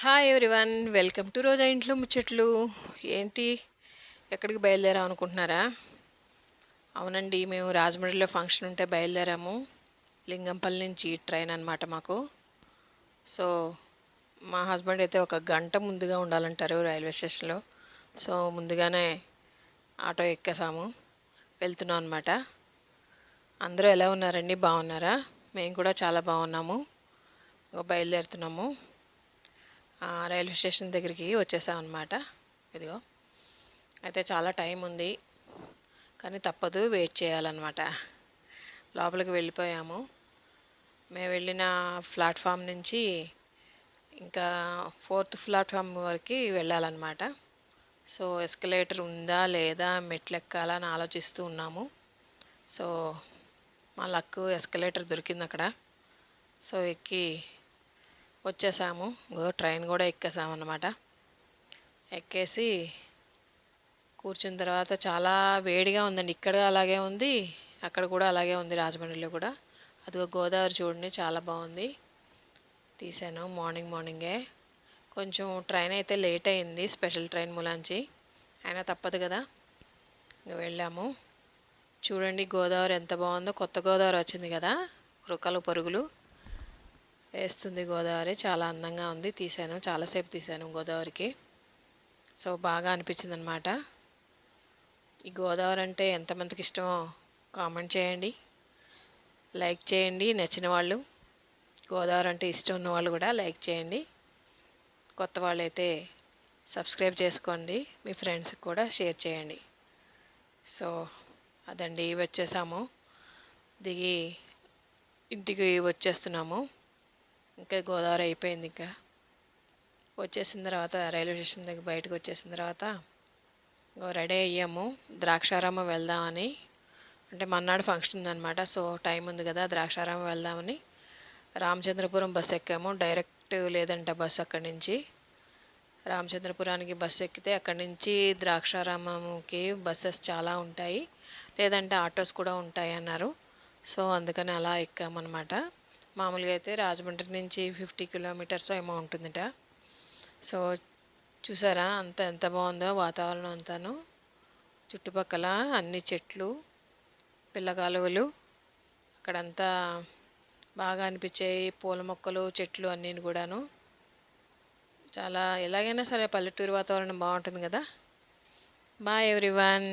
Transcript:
Hi everyone, welcome to రోజా ఇంట్లో ముచ్చట్లు. ఏంటి, ఎక్కడికి బయలుదేరాం అనుకుంటున్నారా? అవునండి, మేము రాజమండ్రిలో ఫంక్షన్ ఉంటే బయలుదేరాము. లింగంపల్లి నుంచి ట్రైన్ అనమాట మాకు. సో మా హస్బెండ్ అయితే ఒక గంట ముందుగా ఉండాలంటారు రైల్వే స్టేషన్లో. సో ముందుగానే ఆటో ఎక్కేసాము, వెళ్తున్నాం అనమాట. అందరూ ఎలా ఉన్నారండి, బాగున్నారా? మేము కూడా చాలా బాగున్నాము. బయలుదేరుతున్నాము. రైల్వే స్టేషన్ దగ్గరికి వచ్చేసాం అనమాట. ఇదిగో, అయితే చాలా టైం ఉంది కానీ తప్పదు, వెయిట్ చేయాలన్నమాట. లోపలికి వెళ్ళిపోయాము. మేము వెళ్ళిన ప్లాట్ఫామ్ నుంచి ఇంకా 4th ప్లాట్ఫామ్ వరకు వెళ్ళాలన్నమాట. సో ఎస్కలేటర్ ఉందా లేదా, మెట్లు ఎక్కాలా అని ఆలోచిస్తూ ఉన్నాము. సో మా లక్, ఎస్కలేటర్ దొరికింది అక్కడ. సో ఎక్కి వచ్చేసాము. ట్రైన్ కూడా ఎక్కేసామన్నమాట. ఎక్కేసి కూర్చున్న తర్వాత చాలా వేడిగా ఉందండి. ఇక్కడ అలాగే ఉంది, అక్కడ కూడా అలాగే ఉంది, రాజమండ్రిలో కూడా. అదిగో గోదావరి చూడండి, చాలా బాగుంది. తీసాను మార్నింగే. కొంచెం ట్రైన్ అయితే లేట్ అయింది, స్పెషల్ ట్రైన్ మూలాంచి. అయినా తప్పదు కదా, ఇంకా వెళ్ళాము. చూడండి గోదావరి ఎంత బాగుందో. కొత్త గోదావరి వచ్చింది కదా, రుకలు పరుగులు వేస్తుంది గోదావరి. చాలా అందంగా ఉంది. తీసాను, చాలాసేపు తీసాను గోదావరికి. సో బాగా అనిపించింది అనమాట. ఈ గోదావరి అంటే ఎంతమందికి ఇష్టమో కామెంట్ చేయండి, లైక్ చేయండి. నచ్చిన వాళ్ళు, గోదావరి అంటే ఇష్టం ఉన్న వాళ్ళు కూడా లైక్ చేయండి. కొత్త వాళ్ళైతే సబ్స్క్రైబ్ చేసుకోండి, మీ ఫ్రెండ్స్కి కూడా షేర్ చేయండి. సో అదండి, వచ్చేసాము. దిగి ఇంటికి వచ్చేస్తున్నాము. ఇంకా గోదావరి అయిపోయింది. ఇంకా వచ్చేసిన తర్వాత రైల్వే స్టేషన్ దగ్గర బయటకు వచ్చేసిన తర్వాత రెడీ అయ్యాము. ద్రాక్షారామం వెళ్దామని, అంటే మన్నాడు ఫంక్షన్ ఉందన్నమాట. సో టైం ఉంది కదా, ద్రాక్షారామం వెళ్దామని రామచంద్రపురం బస్ ఎక్కాము. డైరెక్ట్ లేదంట బస్ అక్కడి నుంచి. రామచంద్రపురానికి బస్సు ఎక్కితే అక్కడి నుంచి ద్రాక్షారామంకి బస్సెస్ చాలా ఉంటాయి, లేదంటే ఆటోస్ కూడా ఉంటాయి అన్నారు. సో అందుకని అలా ఎక్కామన్నమాట. మామూలుగా అయితే రాజమండ్రి నుంచి 50 కిలోమీటర్స్ ఏమో ఉంటుందిట. సో చూసారా ఎంత బాగుందో వాతావరణం అంతాను. చుట్టుపక్కల అన్ని చెట్లు, పిల్ల కాలువలు, అక్కడంతా బాగా అనిపించాయి. పూల మొక్కలు, చెట్లు అన్నీ కూడాను. చాలా ఎలాగైనా సరే పల్లెటూరు వాతావరణం బాగుంటుంది కదా. Bye everyone.